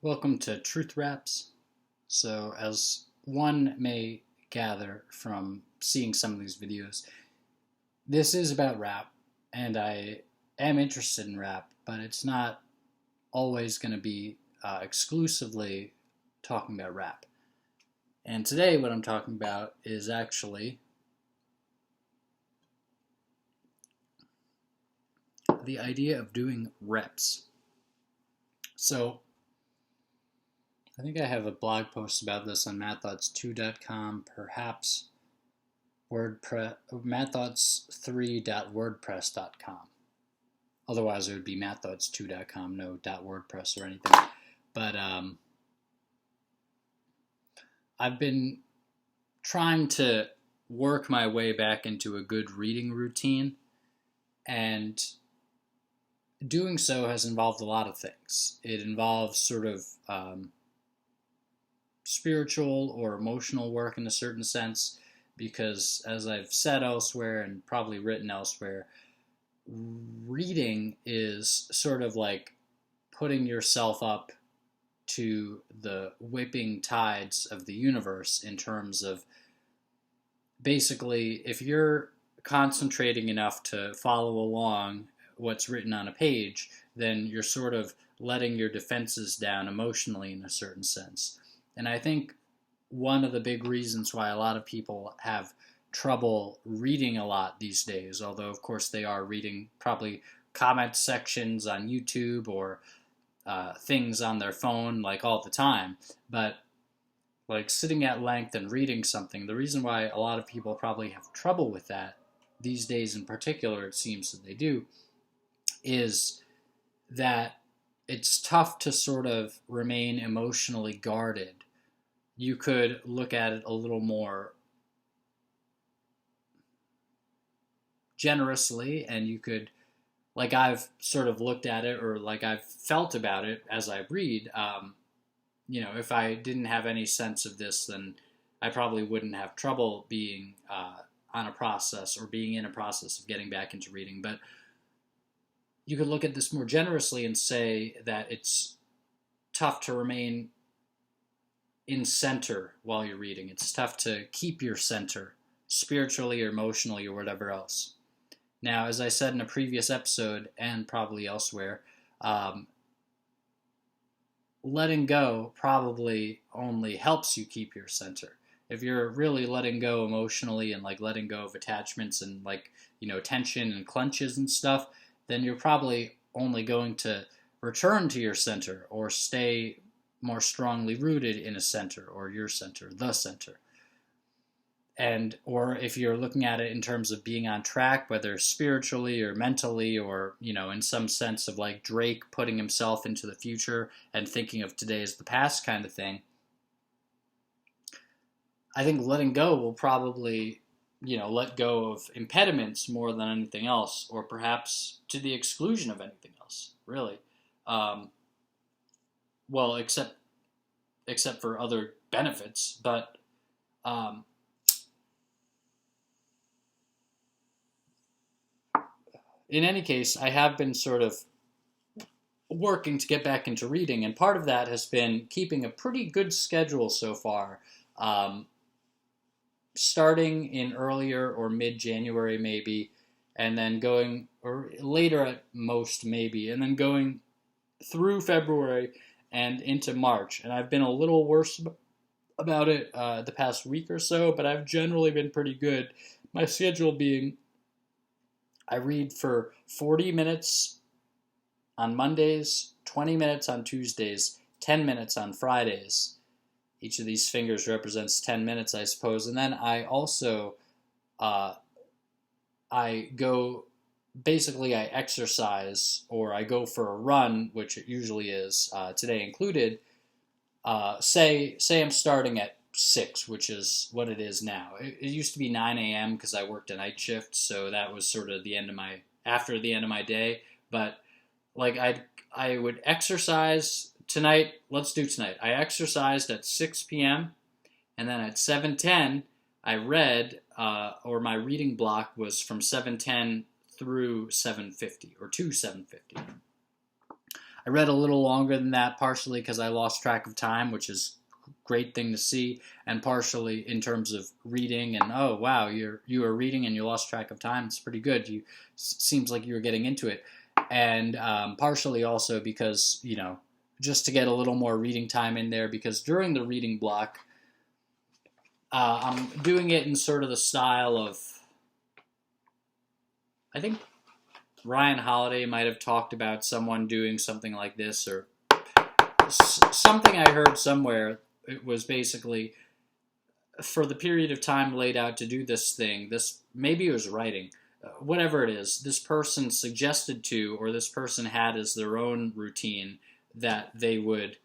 Welcome to Truth Raps. So, as one may gather from seeing some of these videos, this is about rap, and I am interested in rap, but it's not always going to be exclusively talking about rap. And today, what I'm talking about is actually the idea of doing reps. So, I think I have a blog post about this on mattthoughts2.com, perhaps mattthoughts3.wordpress.com. Otherwise, it would be mattthoughts2.com, no .wordpress or anything. But I've been trying to work my way back into a good reading routine, and doing so has involved a lot of things. It involves sort of spiritual or emotional work in a certain sense, because as I've said elsewhere and probably written elsewhere, reading is sort of like putting yourself up to the whipping tides of the universe in terms of basically if you're concentrating enough to follow along what's written on a page, then you're sort of letting your defenses down emotionally in a certain sense. And I think one of the big reasons why a lot of people have trouble reading a lot these days, although of course they are reading probably comment sections on YouTube or things on their phone like all the time, but like sitting at length and reading something, the reason why a lot of people probably have trouble with that these days in particular, it seems that they do, is that it's tough to sort of remain emotionally guarded. You could look at it a little more generously, and you could, like I've sort of looked at it, or like I've felt about it as I read, if I didn't have any sense of this, then I probably wouldn't have trouble being on a process or being in a process of getting back into reading. But you could look at this more generously and say that it's tough to remain in center while you're reading. It's tough to keep your center spiritually or emotionally or whatever else. Now, as I said in a previous episode and probably elsewhere, letting go probably only helps you keep your center. If you're really letting go emotionally and like letting go of attachments and like, tension and clenches and stuff, then you're probably only going to return to your center or stay more strongly rooted in a center or your center, the center. And or if you're looking at it in terms of being on track, whether spiritually or mentally or, in some sense of like Drake putting himself into the future and thinking of today as the past kind of thing, I think letting go will probably, let go of impediments more than anything else, or perhaps to the exclusion of anything else, really. Well, except for other benefits, but in any case, I have been sort of working to get back into reading, and part of that has been keeping a pretty good schedule so far, starting in earlier or mid-January maybe, and then going, or later at most maybe, and then going through February and into March. And I've been a little worse about it the past week or so, but I've generally been pretty good. My schedule being, I read for 40 minutes on Mondays, 20 minutes on Tuesdays, 10 minutes on Fridays. Each of these fingers represents 10 minutes, I suppose. And then I also, I exercise, or I go for a run, which it usually is, today included. Say I'm starting at 6, which is what it is now. It used to be 9 a.m. because I worked a night shift, so that was sort of after the end of my day. But like I would exercise tonight. Let's do tonight. I exercised at 6 p.m. and then at 7:10 I read, or my reading block was from 7:10 through 7:50 or to 7:50. I read a little longer than that, partially because I lost track of time, which is a great thing to see, and partially in terms of reading. And oh wow, you were reading and you lost track of time. It's pretty good. You seems like you were getting into it, and partially also because just to get a little more reading time in there, because during the reading block, I'm doing it in sort of the style of, I think Ryan Holiday might have talked about someone doing something like this, or something I heard somewhere. It was basically, for the period of time laid out to do this thing, this, maybe it was writing, whatever it is, this person suggested to, or this person had as their own routine, that they would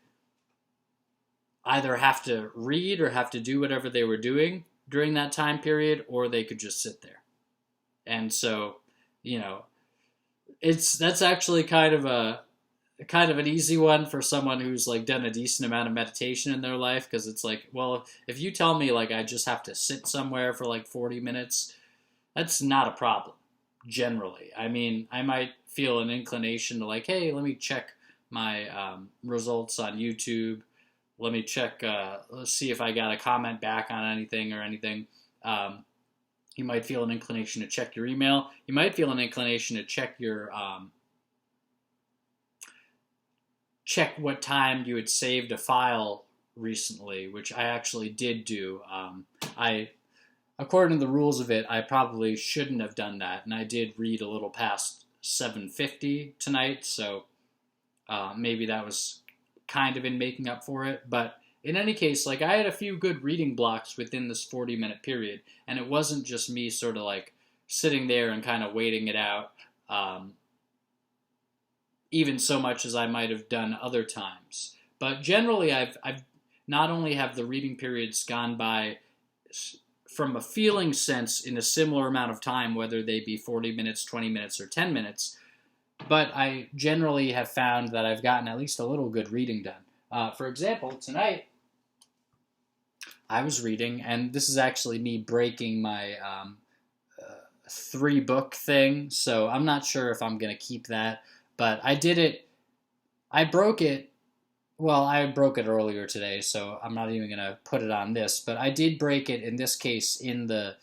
either have to read or have to do whatever they were doing during that time period, or they could just sit there. And so, that's actually kind of an easy one for someone who's like done a decent amount of meditation in their life, because it's like, well, if you tell me like I just have to sit somewhere for like 40 minutes, that's not a problem generally. I mean, I might feel an inclination to like, hey, let me check my results on YouTube. Let me check, let's see if I got a comment back on anything or anything. You might feel an inclination to check your email. You might feel an inclination to check your, check what time you had saved a file recently, which I actually did do. According to the rules of it, I probably shouldn't have done that, and I did read a little past 7:50 tonight, so maybe that was kind of in making up for it. But in any case, like, I had a few good reading blocks within this 40-minute period, and it wasn't just me sort of like sitting there and kind of waiting it out, even so much as I might have done other times. But generally, I've not only have the reading periods gone by from a feeling sense in a similar amount of time, whether they be 40 minutes, 20 minutes, or 10 minutes, but I generally have found that I've gotten at least a little good reading done. For example, tonight I was reading, and this is actually me breaking my 3-book thing, so I'm not sure if I'm going to keep that, but I did it. I broke it earlier today, so I'm not even going to put it on this, but I did break it in this case in the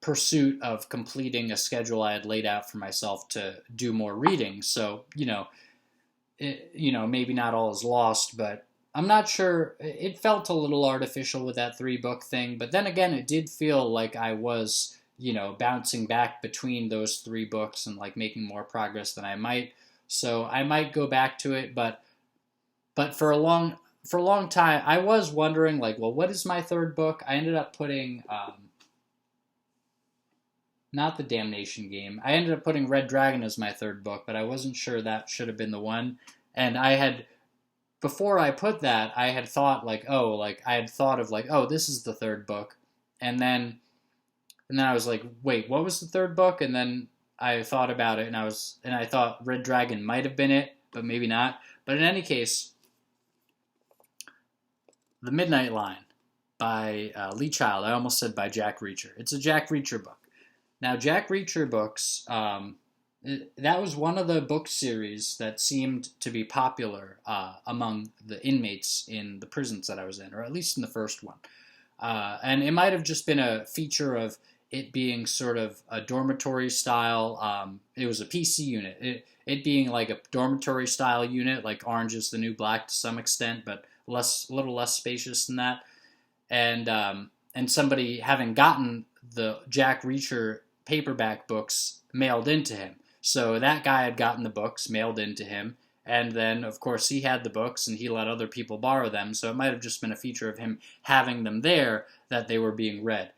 pursuit of completing a schedule I had laid out for myself to do more reading. So, maybe not all is lost, but I'm not sure. It felt a little artificial with that 3-book thing, but then again, it did feel like I was, bouncing back between those 3 books and like making more progress than I might. So I might go back to it, but for a long time, I was wondering like, well, what is my 3rd book? I ended up putting, not The Damnation Game. I ended up putting Red Dragon as my 3rd book, but I wasn't sure that should have been the one. And before I put that, I had thought like, oh, this is the 3rd book. And then I was like, wait, what was the 3rd book? And then I thought about it, and I thought Red Dragon might have been it, but maybe not. But in any case, The Midnight Line by Lee Child. I almost said by Jack Reacher. It's a Jack Reacher book. Now, Jack Reacher books, that was one of the book series that seemed to be popular among the inmates in the prisons that I was in, or at least in the first one. And it might have just been a feature of it being sort of a dormitory style. It was a PC unit. It being like a dormitory style unit, like Orange is the New Black to some extent, but a little less spacious than that. And somebody having gotten the Jack Reacher paperback books mailed into him. So that guy had gotten the books mailed into him, and then, of course, he had the books, and he let other people borrow them, so it might have just been a feature of him having them there that they were being read.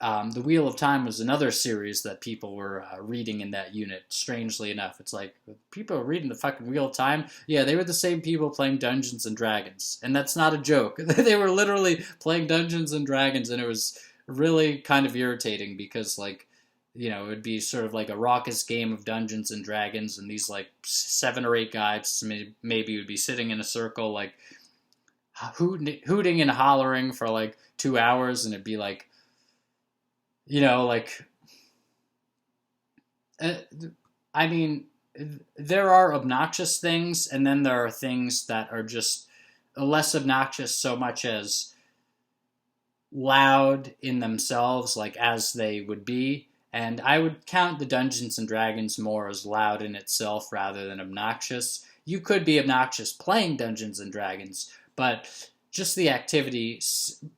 The Wheel of Time was another series that people were reading in that unit, strangely enough. It's like, people are reading the fucking Wheel of Time? Yeah, they were the same people playing Dungeons and Dragons, and that's not a joke. They were literally playing Dungeons and Dragons, and it was really kind of irritating because, like, it would be sort of like a raucous game of Dungeons and Dragons, and these like 7 or 8 guys maybe would be sitting in a circle, like hooting and hollering for like 2 hours, and it'd be like, I mean, there are obnoxious things, and then there are things that are just less obnoxious so much as loud in themselves, like as they would be. And I would count the Dungeons and Dragons more as loud in itself rather than obnoxious. You could be obnoxious playing Dungeons and Dragons, but just the activity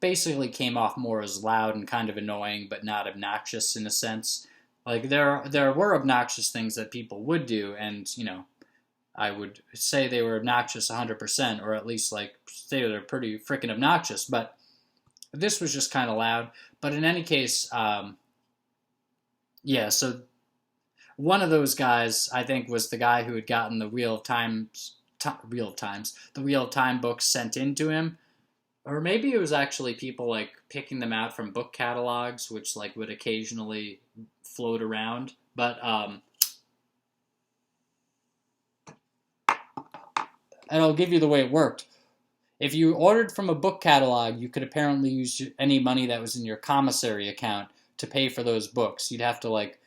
basically came off more as loud and kind of annoying, but not obnoxious in a sense. Like there were obnoxious things that people would do, and I would say they were obnoxious 100%, or at least like say they're pretty freaking obnoxious. But this was just kind of loud. But in any case, yeah. So one of those guys, I think, was the guy who had gotten the the Wheel of Time books sent in to him, or maybe it was actually people like picking them out from book catalogs, which like would occasionally float around. But and I'll give you the way it worked. If you ordered from a book catalog, you could apparently use any money that was in your commissary account to pay for those books. You'd have to like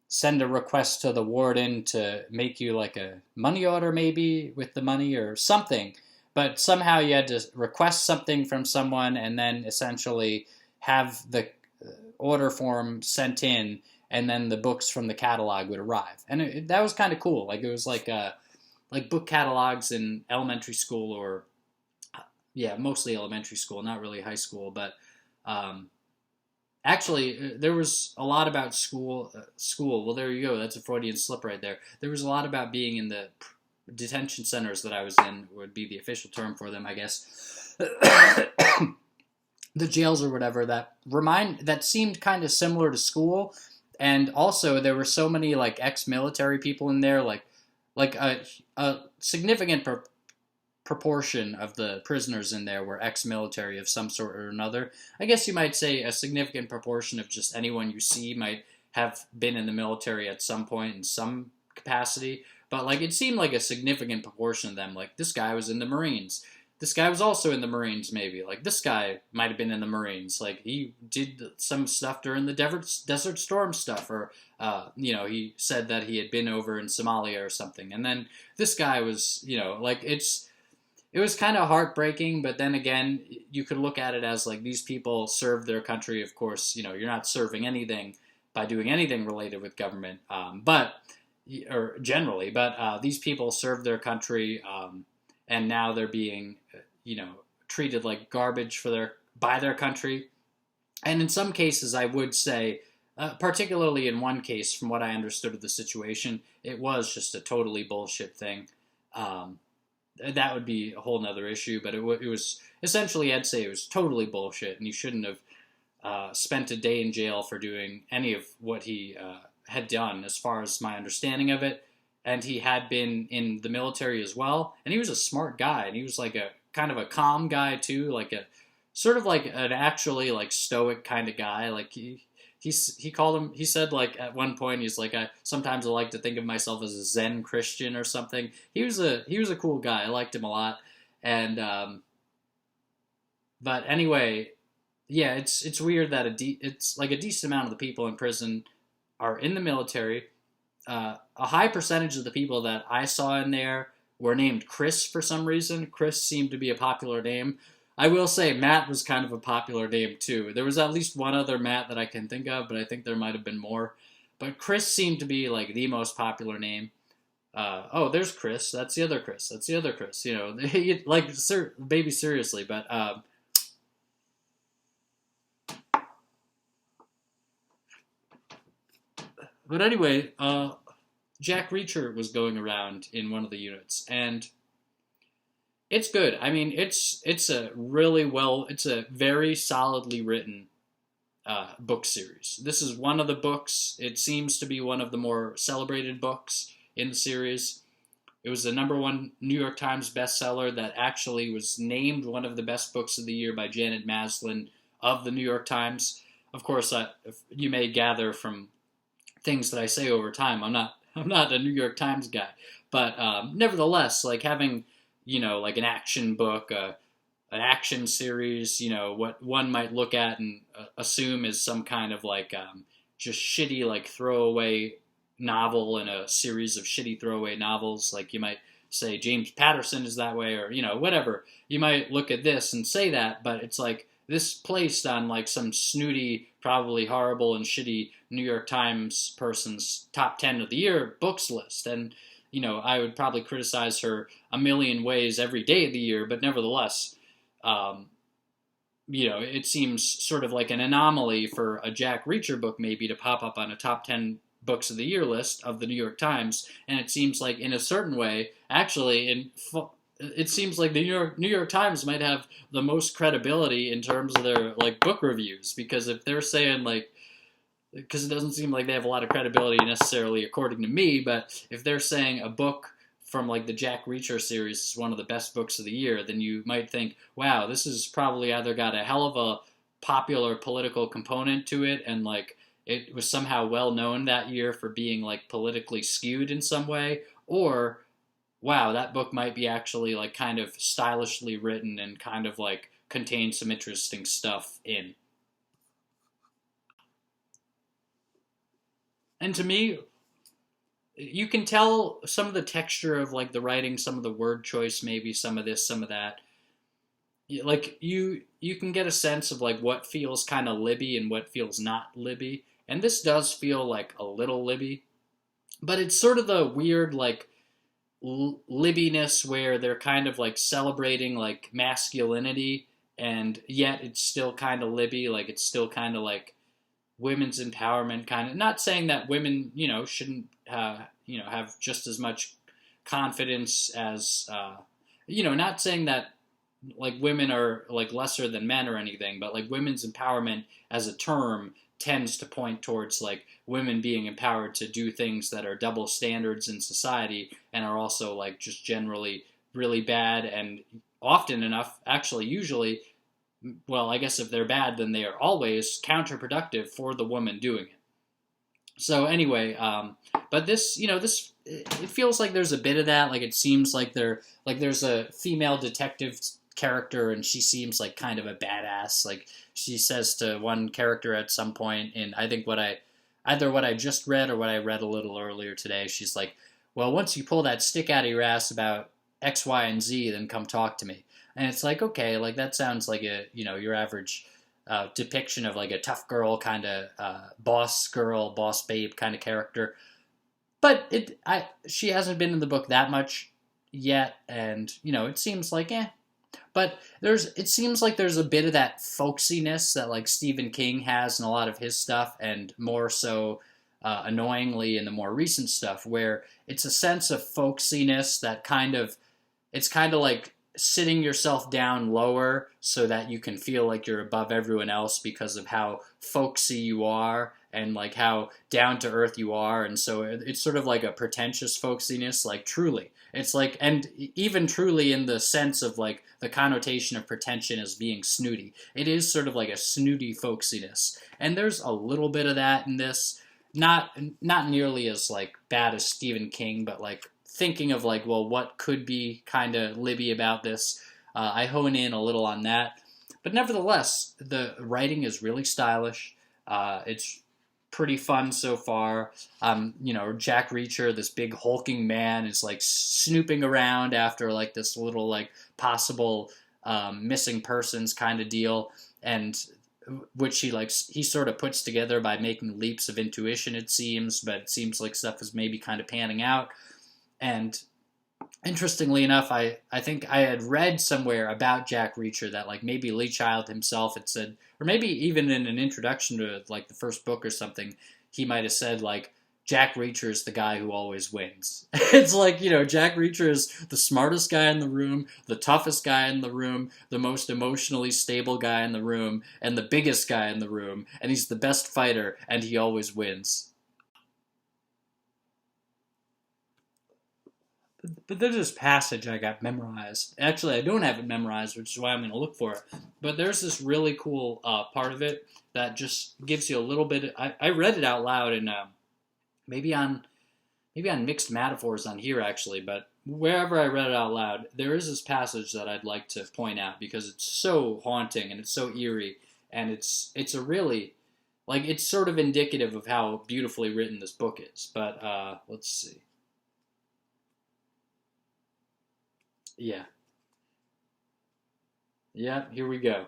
send a request to the warden to make you like a money order maybe with the money or something. But somehow you had to request something from someone and then essentially have the order form sent in, and then the books from the catalog would arrive. And that was kind of cool. Like it was like book catalogs in elementary school, or yeah, mostly elementary school, not really high school. But actually, there was a lot about school. Well, there you go. That's a Freudian slip right there. There was a lot about being in the detention centers that I was in, would be the official term for them, I guess. The jails or whatever that seemed kind of similar to school, and also there were so many like ex-military people in there, like a significant proportion of the prisoners in there were ex-military of some sort or another. I guess you might say a significant proportion of just anyone you see might have been in the military at some point in some capacity, but like it seemed like a significant proportion of them. Like this guy was in the Marines. This guy was also in the Marines, maybe. Like this guy might have been in the Marines. Like he did some stuff during the Desert Storm stuff, or he said that he had been over in Somalia or something. And then this guy was, like it was kind of heartbreaking, but then again, you could look at it as like these people served their country. Of course, you're not serving anything by doing anything related with government, but these people served their country, and now they're being, treated like garbage by their country. And in some cases, I would say, particularly in one case, from what I understood of the situation, it was just a totally bullshit thing. That would be a whole nother issue, but it was essentially, I'd say it was totally bullshit, and he shouldn't have spent a day in jail for doing any of what he had done, as far as my understanding of it. And he had been in the military as well, and he was a smart guy, and he was like a kind of a calm guy too, like a sort of like an actually like stoic kind of guy. Like he said like at one point, he's like, sometimes I like to think of myself as a Zen Christian or something. He was a cool guy. I liked him a lot. And but anyway, yeah, it's weird that it's like a decent amount of the people in prison are in the military. A high percentage of the people that I saw in there were named Chris for some reason. Chris seemed to be a popular name. I will say Matt was kind of a popular name too. There was at least one other Matt that I can think of, but I think there might have been more. But Chris seemed to be like the most popular name. There's Chris. That's the other Chris. That's the other Chris. Like, baby, seriously. But anyway, Jack Reacher was going around in one of the units, and it's good. I mean, it's a very solidly written book series. This is one of the books. It seems to be one of the more celebrated books in the series. It was the #1 New York Times bestseller that actually was named one of the best books of the year by Janet Maslin of the New York Times. Of course, you may gather from things that I say over time, I'm not a New York Times guy, but nevertheless, like having like an action book, an action series, what one might look at and assume is some kind of like just shitty like throwaway novel in a series of shitty throwaway novels. Like you might say James Patterson is that way, or whatever. You might look at this and say that, but it's like this placed on like some snooty, probably horrible and shitty New York Times person's top 10 of the year books list. And I would probably criticize her a million ways every day of the year, but nevertheless, um, it seems sort of like an anomaly for a Jack Reacher book maybe to pop up on a top 10 books of the year list of the New York Times. And it seems like in a certain way, actually, it seems like the New York Times might have the most credibility in terms of their like book reviews, because if they're saying like, because it doesn't seem like they have a lot of credibility necessarily according to me, but if they're saying a book from like the Jack Reacher series is one of the best books of the year, then you might think, wow, this has probably either got a hell of a popular political component to it, and like it was somehow well known that year for being like politically skewed in some way, or wow, that book might be actually like kind of stylishly written and kind of like contain some interesting stuff in. And to me, you can tell some of the texture of like the writing, some of the word choice, maybe some of this, some of that. Like you can get a sense of like what feels kind of Libby and what feels not Libby. And this does feel like a little Libby, but it's sort of the weird like Libbiness where they're kind of like celebrating like masculinity, and yet it's still kind of Libby, like it's still kind of like women's empowerment kind of. Not saying that women shouldn't have just as much confidence as not saying that like women are like lesser than men or anything, but like women's empowerment as a term tends to point towards like women being empowered to do things that are double standards in society and are also like just generally really bad, and often enough, actually usually, well, I guess if they're bad, then they are always counterproductive for the woman doing it. So anyway, but this it feels like there's a bit of that. Like it seems like there's a female detective character, and she seems like kind of a badass. Like she says to one character at some point in, I think either what I just read or what I read a little earlier today, she's like, well, once you pull that stick out of your ass about X, Y, and Z, then come talk to me. And it's like, okay, like that sounds like your average depiction of like a tough girl kind of boss girl, boss babe kind of character. But she hasn't been in the book that much yet, and it seems like But it seems like there's a bit of that folksiness that like Stephen King has in a lot of his stuff, and more so annoyingly in the more recent stuff, where it's a sense of folksiness that it's kind of like sitting yourself down lower so that you can feel like you're above everyone else because of how folksy you are and like how down to earth you are. And so it's sort of like a pretentious folksiness, like truly. It's like, and even truly in the sense of like the connotation of pretension as being snooty. It is sort of like a snooty folksiness. And there's a little bit of that in this. Not nearly as like bad as Stephen King, but like thinking of like, well, what could be kind of Libby about this? I hone in a little on that. But nevertheless, the writing is really stylish. It's pretty fun so far. Jack Reacher, this big hulking man, is like snooping around after like this little like possible missing persons kind of deal, and which he sort of puts together by making leaps of intuition, it seems, but it seems like stuff is maybe kind of panning out. And interestingly enough, I think I had read somewhere about Jack Reacher that like maybe Lee Child himself had said, or maybe even in an introduction to like the first book or something, he might have said like, Jack Reacher is the guy who always wins. It's like, Jack Reacher is the smartest guy in the room, the toughest guy in the room, the most emotionally stable guy in the room, and the biggest guy in the room, and he's the best fighter, and he always wins. But there's this passage I got memorized. Actually, I don't have it memorized, which is why I'm going to look for it. But there's this really cool part of it that just gives you a little bit. I read it out loud, and maybe on Mixed Metaphors on here actually, but wherever I read it out loud, there is this passage that I'd like to point out because it's so haunting and it's so eerie, and it's a really Like, it's sort of indicative of how beautifully written this book is. But let's see. Yeah. Yeah, here we go.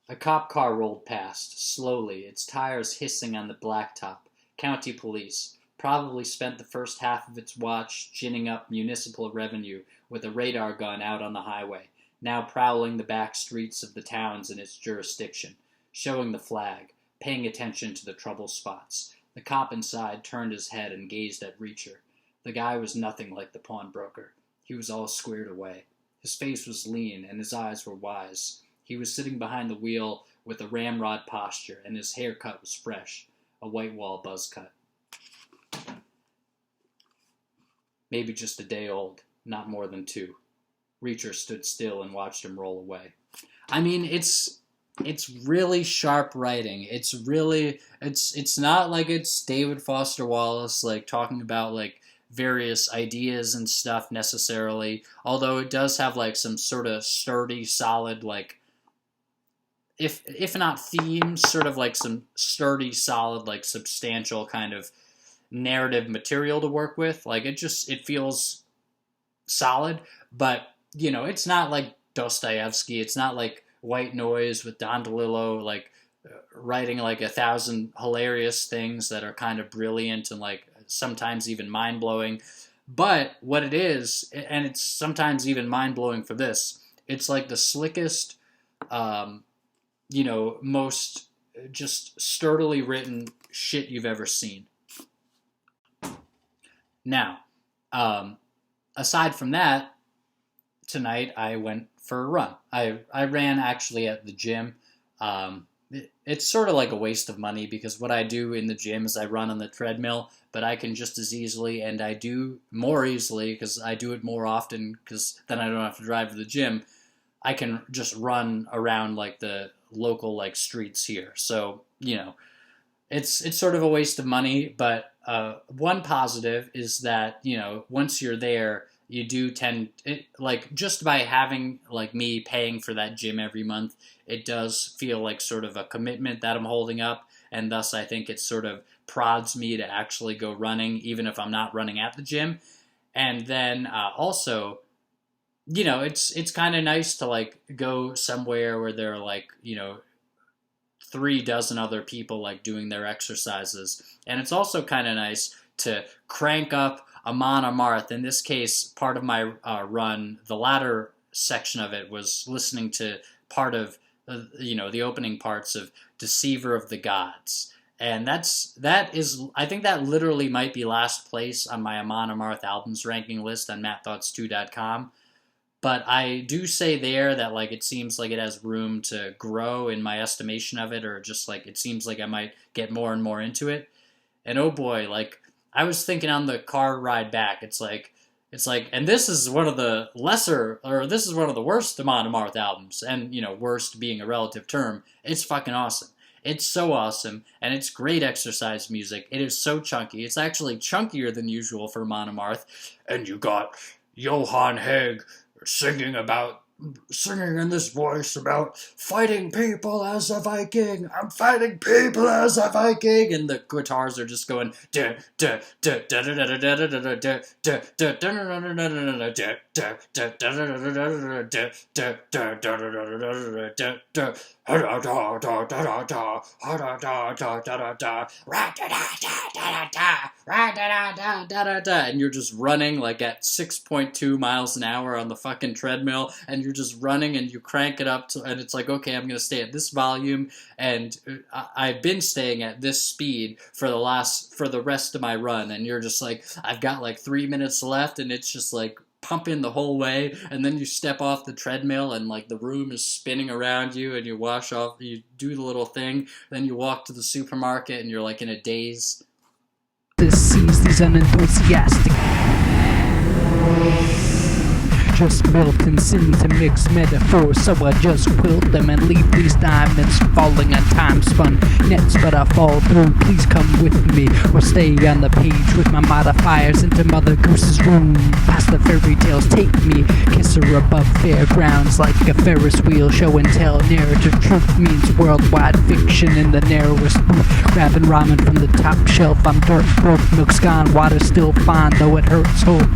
A cop car rolled past, slowly, its tires hissing on the blacktop. County police. Probably spent the first half of its watch ginning up municipal revenue with a radar gun out on the highway, now prowling the back streets of the towns in its jurisdiction, showing the flag, paying attention to the trouble spots. The cop inside turned his head and gazed at Reacher. The guy was nothing like the pawnbroker. He was all squared away. His face was lean, and his eyes were wise. He was sitting behind the wheel with a ramrod posture, and his haircut was fresh, a white wall buzz cut. Maybe just a day old, not more than 2. Reacher stood still and watched him roll away. I mean, it's really sharp writing. It's not like it's David Foster Wallace like talking about like various ideas and stuff necessarily, although it does have like some sort of sturdy, solid, like if not themes, sort of like some sturdy, solid, like substantial kind of narrative material to work with. Like it feels solid, but it's not like Dostoevsky. It's not like White Noise with Don DeLillo, like writing like 1,000 hilarious things that are kind of brilliant and like sometimes even mind-blowing. But what it is, and it's sometimes even mind-blowing for this, it's like the slickest, most just sturdily written shit you've ever seen. Now, aside from that, tonight I went for a run. I ran actually at the gym. It's sort of like a waste of money because what I do in the gym is I run on the treadmill, but I can just as easily, and I do more easily because I do it more often because then I don't have to drive to the gym. I can just run around like the local like streets here. So, it's sort of a waste of money, but one positive is that, once you're there, you do like just by having like me paying for that gym every month, it does feel like sort of a commitment that I'm holding up, and thus I think it sort of prods me to actually go running even if I'm not running at the gym. And then also, it's kind of nice to like go somewhere where there are like 3 dozen other people like doing their exercises, and it's also kind of nice to crank up Amon Amarth. In this case, part of my run, the latter section of it was listening to part of the opening parts of Deceiver of the Gods, and that is I think that literally might be last place on my Amon Amarth albums ranking list on mattthoughts2.com. But I do say there that like it seems like it has room to grow in my estimation of it, or just like it seems like I might get more and more into it. And oh boy, like I was thinking on the car ride back, it's like, and this is one of the this is one of the worst Amon Amarth albums, and worst being a relative term. It's fucking awesome. It's so awesome, and it's great exercise music. It is so chunky. It's actually chunkier than usual for Amon Amarth. And you got Johan Hegg singing in this voice about fighting people as a Viking. I'm fighting people as a Viking, and the guitars are just going and you're just running like at 6.2 miles an hour on the fucking treadmill, and you're just running and you crank it up and it's like, okay, I'm going to stay at this volume, and I've been staying at this speed for the rest of my run, and you're just like, I've got like 3 minutes left, and it's just like pumping the whole way, and then you step off the treadmill and like the room is spinning around you, and you wash off, you do the little thing, then you walk to the supermarket and you're like in a daze. This sees these unenthusiastic just melting sin to mix metaphors, so I just quilt them and leave these diamonds falling on time-spun nets. But I fall through, please come with me, or stay on the page with my modifiers into Mother Goose's room. Past the fairy tales, take me, kiss her above fairgrounds like a Ferris wheel. Show and tell narrative truth means worldwide fiction in the narrowest booth. Grabbing ramen from the top shelf, I'm dirt broke, milk's gone, water's still fine, though it hurts hope.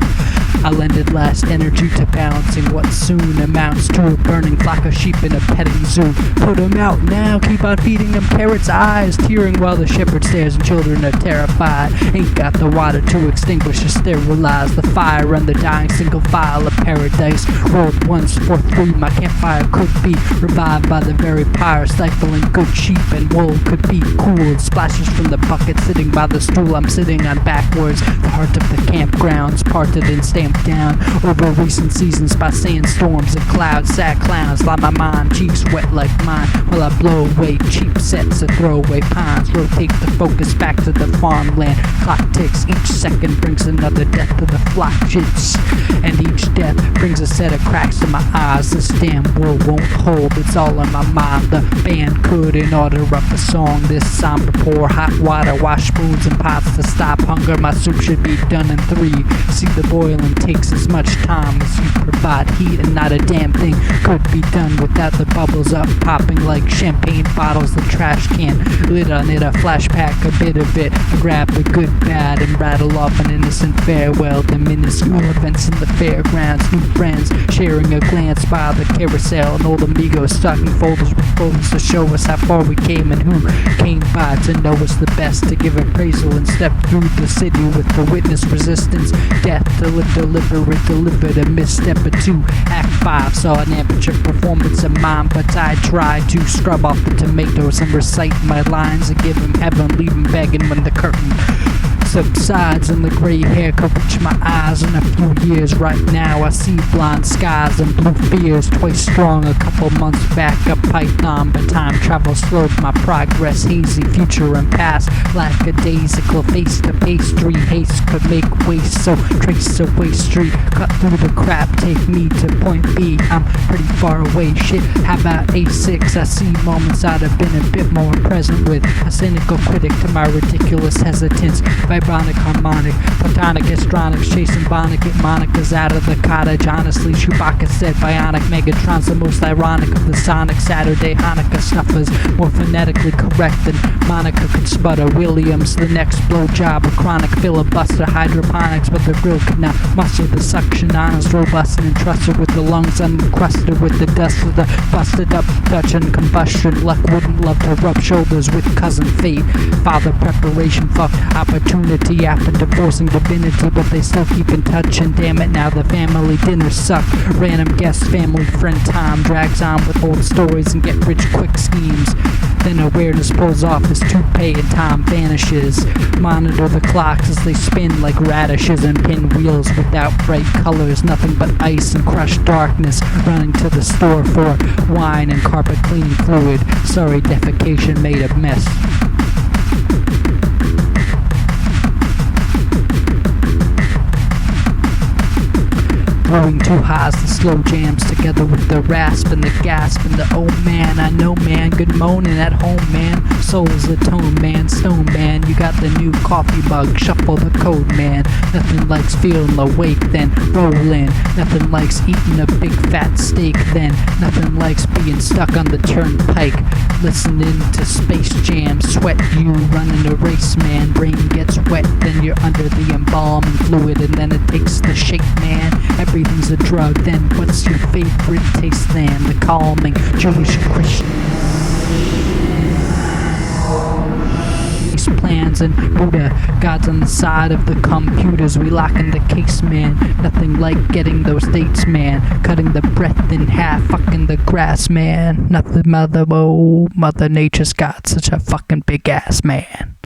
I lended last energy to balancing what soon amounts to a burning flock of sheep in a petting zoo. Put 'em out now, keep on feeding them parrots' eyes, tearing while the shepherd stares and children are terrified. Ain't got the water to extinguish or sterilize the fire on the dying single file of paradise. Rolled once for three, my campfire could be revived by the very pyre, stifling good sheep and wool could be cooled. Splashes from the bucket sitting by the stool I'm sitting on backwards. The heart of the campgrounds parted and stamped down over recent seasons by sandstorms and clouds. Sad clowns lie my mind, cheeks wet like mine, while I blow away cheap sets of throwaway pines. Rotate the focus back to the farmland. Clock ticks, each second brings another death to the flock shits, and each death brings a set of cracks in my eyes. This damn world won't hold, it's all in my mind. The band couldn't order up a song this somber. Pour hot water, wash spoons and pots to stop hunger. My soup should be done in 3. See, the boiling takes as much time as you provide heat, and not a damn thing could be done without the bubbles up popping like champagne bottles. The trash can lit on it, a flashback, a bit of it. I grab the good bad and rattle off an innocent farewell. The minuscule events in the fairgrounds, new friends sharing a glance by the carousel, and old amigos stocking folders with photos to show us how far we came and who came by to know us the best, to give appraisal and step through the city with the witness resistance. Death to live delivered a misstep or two. Act 5 saw an amateur performance of mine, but I tried to scrub off the tomatoes and recite my lines and give him heaven, leave him begging when the curtain subsides and the gray hair could reach my eyes. In a few years right now I see blonde skies and blue fears twice strong. A couple months back a python, but time travel slowed my progress. Hazy future and past, lackadaisical face to pastry. Haste could make waste, so trace a way street, cut through the crap, take me to point B. I'm pretty far away, shit, how about A6? I see moments I'd have been a bit more present with, a cynical critic to my ridiculous hesitance. Vibronic, harmonic, platonic, histrionics, chasing Bonic, get Monica's out of the cottage. Honestly, Chewbacca said bionic, Megatron's the most ironic of the Sonic. Saturday Hanukkah snuffers, more phonetically correct than Monica could sputter. Williams, the next blowjob, a chronic filibuster, hydroponics, but the grill could not muster the suction. Honest, robust, and entrusted with the lungs uncrusted with the dust of the busted up Dutch and combustion. Luck wouldn't love to rub shoulders with cousin fate. Father preparation, fucked opportunity after divorcing divinity, but they still keep in touch. And damn it, now the family dinners suck. Random guest, family, friend time drags on with old stories and get rich quick schemes. Then awareness pulls off his toupee and time vanishes. Monitor the clocks as they spin like radishes and pinwheels without bright colors, nothing but ice and crushed darkness. Running to the store for wine and carpet cleaning fluid. Sorry, defecation made a mess. Throwing two highs, the slow jams together with the rasp and the gasp and the oh man, I know man, good moaning at home man, soul's the tone man, stone man, you got the new coffee mug, shuffle the code man, nothing likes feeling awake then rolling, nothing likes eating a big fat steak then, nothing likes being stuck on the turnpike, listening to Space Jam, sweat you running a race man, brain gets wet, then you're under the embalming fluid and then it takes the shake man, everything's a drug, then what's your favorite taste then? The calming Jewish Christian plans and Buddha gods on the side of the computers. We lock in the case, man. Nothing like getting those dates, man. Cutting the breath in half, fucking the grass, man. Nothing, mother Nature's got such a fucking big ass, man.